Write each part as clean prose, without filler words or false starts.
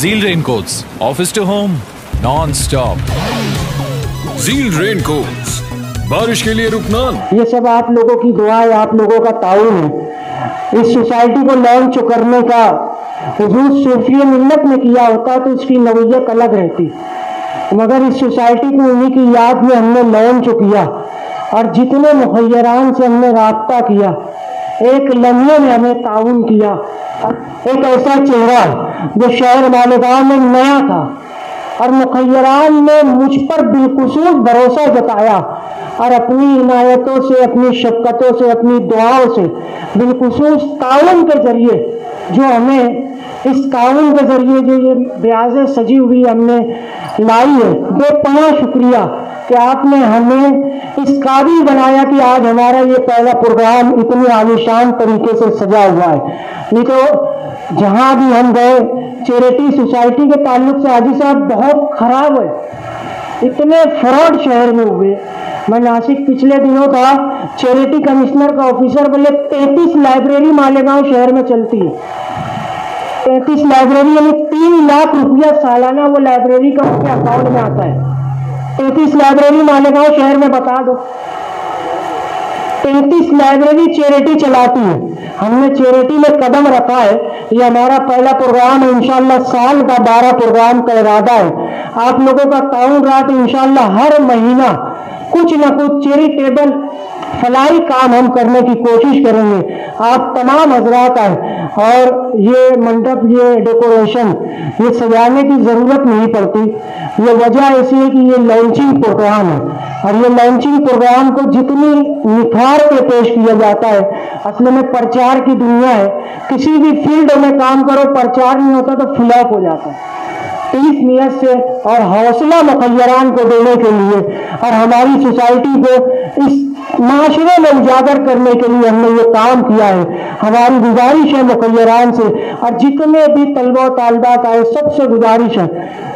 Zeal Raincoats, office to home, non-stop. Zeal Raincoats, बारिश के लिए रुकना। ये सब आप लोगों की दुआ है, आप लोगों का ताउन है। इस सोसाइटी को लॉन्च करने का हुजूर सूफी मिल्लत ने किया होता तो उसकी नौयत अलग रहती, मगर इस सोसाइटी को उन्हीं की याद में हमने लॉन्च किया और जितने मुखय्यरान से हमने राब्ता किया, एक लम्हे में हमें ताउन किया। एक ऐसा चेहरा जो शहर मालेगांव में नया था और मुखय्यरान ने मुझ पर बिलखुसूस भरोसा जताया और अपनी इनायतों से, अपनी शफ़क़तों से, अपनी दुआओं से बिलखुसूस ताउन के जरिए जो हमें इस ताउन के जरिए जो ये ब्याज़ें सजी हुई हमने लाई है, बेपनाह शुक्रिया कि आपने हमें इस काबिल बनाया कि आज हमारा ये पहला प्रोग्राम इतनी आलीशान तरीके से सजा हुआ है। नहीं तो जहाँ भी हम गए चैरिटी सोसाइटी के ताल्लुक से हाजी साहब बहुत ख़राब है, इतने फ्रॉड शहर में हुए। मैं नासिक पिछले दिनों था, चैरिटी कमिश्नर का ऑफिसर बोले 33 लाइब्रेरी मालेगांव शहर में चलती है। 33 लाइब्रेरी यानी 3 लाख रुपया सालाना वो लाइब्रेरी का उनके अकाउंट में आता है। 33 लाइब्रेरी मालेगांव शहर में बता दो, 33 लाइब्रेरी चैरिटी चलाती है। हमने चैरिटी में कदम रखा है, ये हमारा पहला प्रोग्राम है, इंशाल्लाह साल का 12 प्रोग्राम का इरादा है। आप लोगों का ताउन रात इंशाल्लाह हर महीना कुछ न कुछ चैरिटेबल फलाई काम हम करने की कोशिश करेंगे। आप तमाम हजरात आए और ये मंडप, ये डेकोरेशन, ये सजाने की ज़रूरत नहीं पड़ती। ये वजह ऐसी है कि ये लॉन्चिंग प्रोग्राम है और ये लॉन्चिंग प्रोग्राम को जितनी निखार के पेश किया जाता है, असल में प्रचार की दुनिया है। किसी भी फील्ड में काम करो, प्रचार नहीं होता तो फ्लॉप हो जाता है। इस नियत से और हौसला मुखय्यरान को देने के लिए और हमारी सोसाइटी को इस माशरे में उजागर करने के लिए हमने ये काम किया है। हमारी गुजारिश है मुखय्यरान से और जितने भी तलबा तालबात आए सबसे गुजारिश है,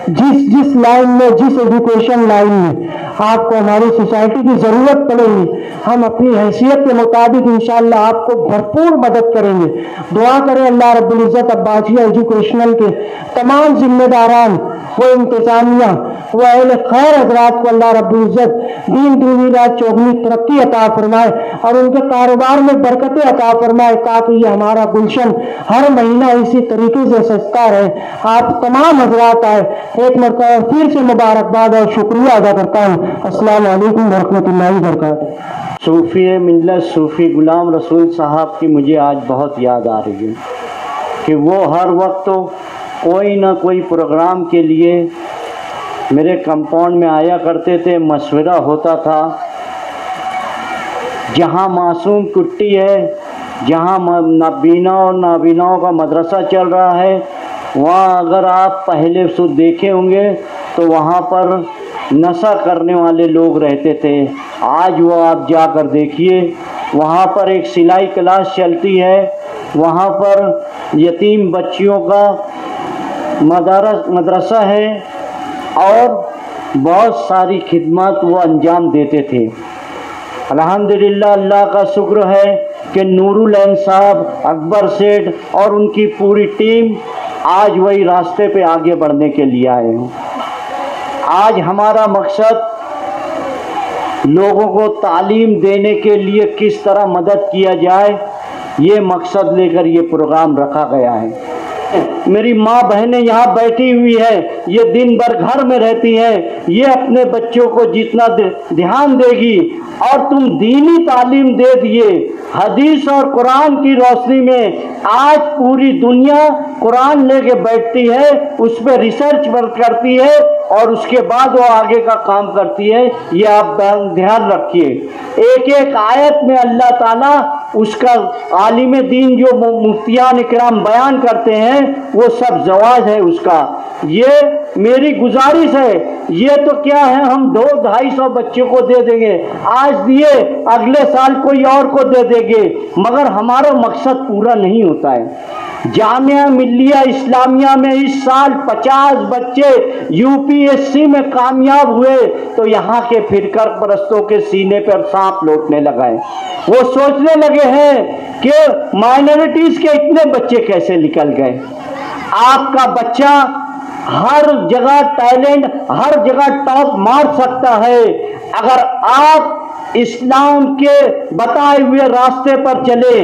जिस लाइन में, जिस एजुकेशन लाइन में आपको हमारी सोसाइटी की ज़रूरत पड़ेगी, हम अपनी हैसियत के मुताबिक इंशाअल्लाह आपको भरपूर मदद करेंगे। दुआ करें अल्लाह रब्बुल इज़्ज़त अब्बासिया एजुकेशनल के तमाम जिम्मेदारान, वो इंतज़ामिया, वो अहले खैर हजरात को अल्लाह रब्बुल इज़्ज़त दीन दुनी रात चौगनी तरक्की अता फरमाए और उनके कारोबार में बरकतें अता फरमाए, ताकि ये हमारा गुलशन हर महीना इसी तरीके से सस्ता रहे। आप तमाम हजरात आए, एक मरतबा फिर से मुबारकबाद और शुक्रिया अदा करता हूँ। अस्सलाम वालेकुम रहमतुल्लाहि व बरकातुहू। सूफ़ी मिल्लत सूफ़ी गुलाम रसूल साहब की मुझे आज बहुत याद आ रही है कि वो हर वक्त तो कोई ना कोई प्रोग्राम के लिए मेरे कंपाउंड में आया करते थे, मशवरा होता था। जहाँ मासूम कुट्टी है, जहाँ नबीना और नाबीनाओं का मदरसा चल रहा है, वहाँ अगर आप पहले से देखे होंगे तो वहाँ पर नशा करने वाले लोग रहते थे। आज वो आप जाकर देखिए, वहाँ पर एक सिलाई क्लास चलती है, वहाँ पर यतीम बच्चियों का मदरसा है और बहुत सारी खिदमत वो अंजाम देते थे। अल्हम्दुलिल्लाह, अल्लाह का शुक्र है कि नूरुल ऐन साहब, अकबर सेठ और उनकी पूरी टीम आज वही रास्ते पे आगे बढ़ने के लिए आए हैं। आज हमारा मकसद लोगों को तालीम देने के लिए किस तरह मदद किया जाए, ये मकसद लेकर ये प्रोग्राम रखा गया है। मेरी माँ बहनें यहाँ बैठी हुई है, ये दिन भर घर में रहती हैं, ये अपने बच्चों को जितना ध्यान देगी और तुम दीनी तालीम दे दिए, हदीस और कुरान की रोशनी में आज पूरी दुनिया कुरान लेके बैठती है, उस पर रिसर्च करती है और उसके बाद वो आगे का काम करती है। ये आप ध्यान रखिए, एक एक आयत में अल्लाह ताला उसका आलिम दीन जो मुफ्तियान इकराम बयान करते हैं वो सब जवाज है उसका। ये मेरी गुजारिश है, ये तो क्या है, हम 200-250 बच्चों को दे देंगे, आज दिए अगले साल कोई और को दे देंगे, मगर हमारा मकसद पूरा नहीं होता है। जामिया मिल्लिया इस्लामिया में इस साल 50 बच्चे यूपीएससी में कामयाब हुए तो यहाँ के फिरकर परस्तों के सीने पर सांप लौटने लगा है। वो सोचने लगे हैं कि माइनॉरिटीज के इतने बच्चे कैसे निकल गए। आपका बच्चा हर जगह टैलेंट, हर जगह टॉप मार सकता है अगर आप इस्लाम के बताए हुए रास्ते पर चले।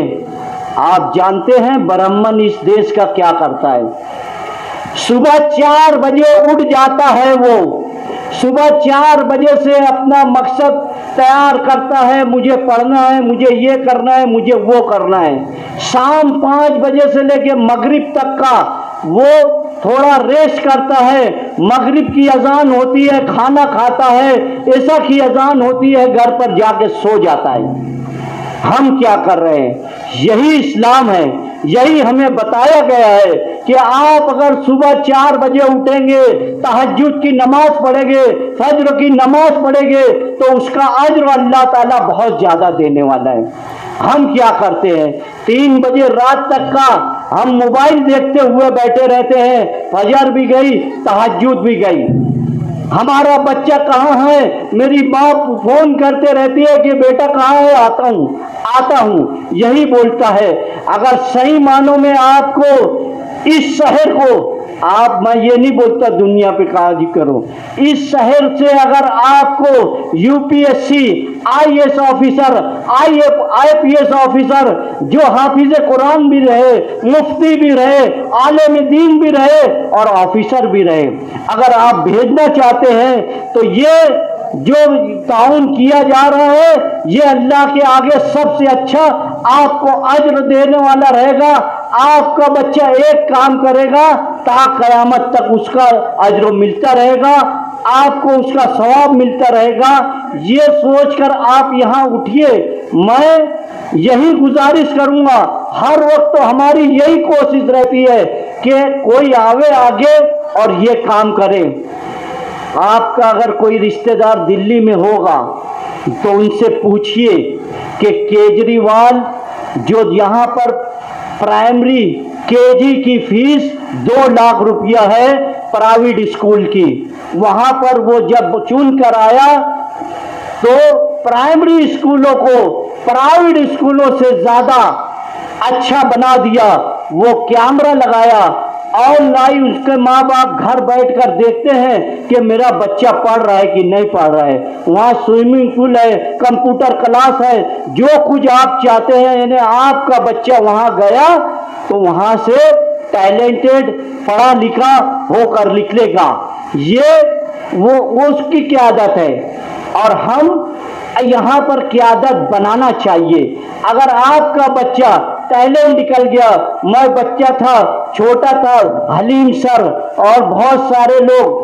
आप जानते हैं ब्राह्मण इस देश का क्या करता है? सुबह 4 बजे उठ जाता है, वो सुबह 4 बजे से अपना मकसद तैयार करता है, मुझे पढ़ना है, मुझे ये करना है, मुझे वो करना है। शाम 5 बजे से लेके मगरिब तक का वो थोड़ा रेस्ट करता है। मगरिब की अजान होती है, खाना खाता है, ऐसा की अजान होती है, घर पर जाके सो जाता है। हम क्या कर रहे हैं? यही इस्लाम है, यही हमें बताया गया है कि आप अगर सुबह 4 बजे उठेंगे, तहज्जुद की नमाज पढ़ेंगे, फज्र की नमाज पढ़ेंगे, तो उसका अज्र अल्लाह ताला बहुत ज्यादा देने वाला है। हम क्या करते हैं? 3 बजे रात तक का हम मोबाइल देखते हुए बैठे रहते हैं, फजर भी गई, तहज्जुद भी गई। हमारा बच्चा कहाँ है? मेरी माँ फोन करते रहती है कि बेटा कहाँ है, आता हूँ आता हूँ, यही बोलता है। अगर सही मानों में आपको इस शहर को, आप, मैं ये नहीं बोलता दुनिया पे काजी करो, इस शहर से अगर आपको UPSC, IAS officer, IPS officer, जो हाफिज कुरान भी रहे, मुफ्ती भी रहे, आलिम दीन भी रहे और ऑफिसर भी रहे, अगर आप भेजना चाहते हैं तो ये जो ताउन किया जा रहा है, ये अल्लाह के आगे सबसे अच्छा आपको अज्र देने वाला रहेगा। आपका बच्चा एक काम करेगा ता कयामत तक उसका अज्र मिलता रहेगा, आपको उसका सवाब मिलता रहेगा। ये सोचकर आप यहाँ उठिए। मैं यही गुजारिश करूँगा, हर वक्त तो हमारी यही कोशिश रहती है कि कोई आवे आगे और ये काम करे। आपका अगर कोई रिश्तेदार दिल्ली में होगा तो उनसे पूछिए कि केजरीवाल जो यहाँ पर प्राइमरी केजी की फीस 2 लाख रुपया है प्राइवेट स्कूल की, वहाँ पर वो जब चुन कर आया तो प्राइमरी स्कूलों को प्राइवेट स्कूलों से ज़्यादा अच्छा बना दिया। वो कैमरा लगाया, ऑनलाइन उसके माँ बाप घर बैठकर देखते हैं कि मेरा बच्चा पढ़ रहा है कि नहीं पढ़ रहा है। वहाँ स्विमिंग पूल है, कंप्यूटर क्लास है, जो कुछ आप चाहते हैं, यानी आपका बच्चा वहाँ गया तो वहाँ से टैलेंटेड पढ़ा लिखा होकर निकलेगा। ये वो उसकी क़यादत है और हम यहाँ पर क़यादत बनाना चाहिए। अगर आपका बच्चा टैलेंट निकल गया, मैं बच्चा था, छोटा था, हलीम सर और बहुत सारे लोग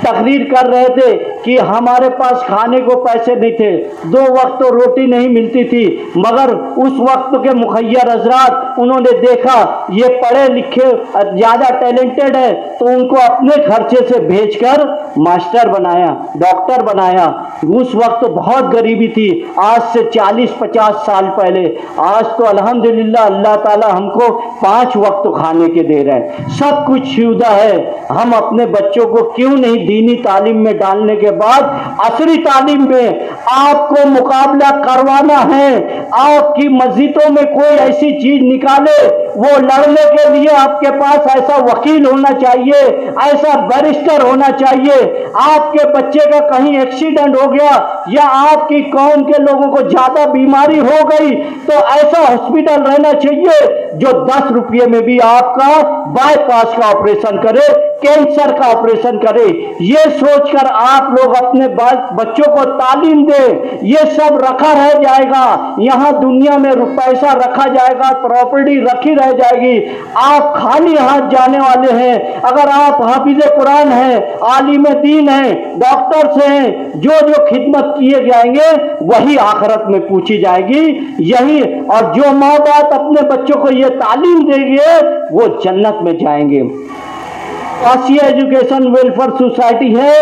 तकरीर कर रहे थे कि हमारे पास खाने को पैसे नहीं थे, 2 वक्त तो रोटी नहीं मिलती थी, मगर उस वक्त के मुखैर हजरात उन्होंने देखा ये पढ़े लिखे ज़्यादा टैलेंटेड है तो उनको अपने खर्चे से भेजकर मास्टर बनाया, डॉक्टर बनाया। उस वक्त बहुत गरीबी थी, आज से 40-50 साल पहले। आज तो अल्हम्दुलिल्लाह अल्लाह ताला हमको 5 वक्त खाने के दे रहे हैं, सब कुछ सुविधा है। हम अपने बच्चों को क्यों नहीं दीनी तालीम में डालने के बाद असरी तालीम में आपको मुकाबला करवाना है। आपकी मस्जिदों में कोई ऐसी चीज निकाले, वो लड़ने के लिए आपके पास ऐसा वकील होना चाहिए, ऐसा बैरिस्टर होना चाहिए। आपके बच्चे का कहीं एक्सीडेंट हो गया या आपकी कौम के लोगों को ज्यादा बीमारी हो गई तो ऐसा हॉस्पिटल रहना चाहिए जो 10 रुपये में भी आपका बाईपास का ऑपरेशन करे, कैंसर का ऑपरेशन करे। ये सोचकर आप लोग अपने बच्चों को तालीम दें। ये सब रखा रह जाएगा, यहाँ दुनिया में पैसा रखा जाएगा, प्रॉपर्टी रखी रह जाएगी, आप खाली हाथ जाने वाले हैं। अगर आप हाफिज कुरान हैं, आलिम दीन हैं, डॉक्टर हैं, जो जो खिदमत किए जाएंगे वही आखिरत में पूछी जाएगी। यही, और जो माँ बाप अपने बच्चों को ये तालीम देंगे वो जन्नत में जाएंगे। आसिया एजुकेशन वेलफेयर सोसाइटी है,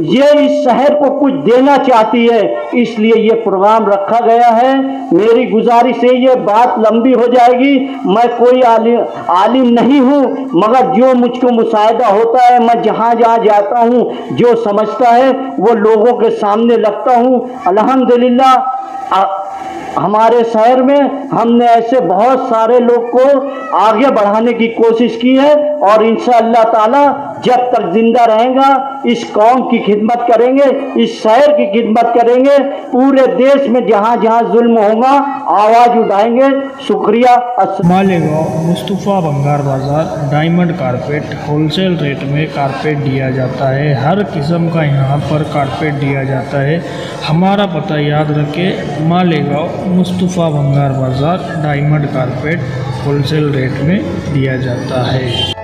ये इस शहर को कुछ देना चाहती है, इसलिए ये प्रोग्राम रखा गया है। मेरी गुजारिश है, ये बात लंबी हो जाएगी, मैं कोई आलिम नहीं हूँ, मगर जो मुझको मुशाहिदा होता है, मैं जहाँ जहाँ जाता हूँ, जो समझता है वो लोगों के सामने रखता हूँ। अल्हम्दुलिल्लाह हमारे शहर में हमने ऐसे बहुत सारे लोग को आगे बढ़ाने की कोशिश की है और इंशाअल्लाह ताला जब तक जिंदा रहेगा इस कौम की खिदमत करेंगे, इस शहर की खिदमत करेंगे, पूरे देश में जहाँ जहाँ जुल्म होगा आवाज़ उठाएंगे। शुक्रिया। मालेगांव मुस्तफ़ा भंगार बाज़ार डायमंड कारपेट होलसेल रेट में कारपेट दिया जाता है। हर किस्म का यहाँ पर कारपेट दिया जाता है। हमारा पता याद रखें, मालेगांव मुस्तफ़ा भंगार बाज़ार डायमंड कारपेट होलसेल रेट में दिया जाता है।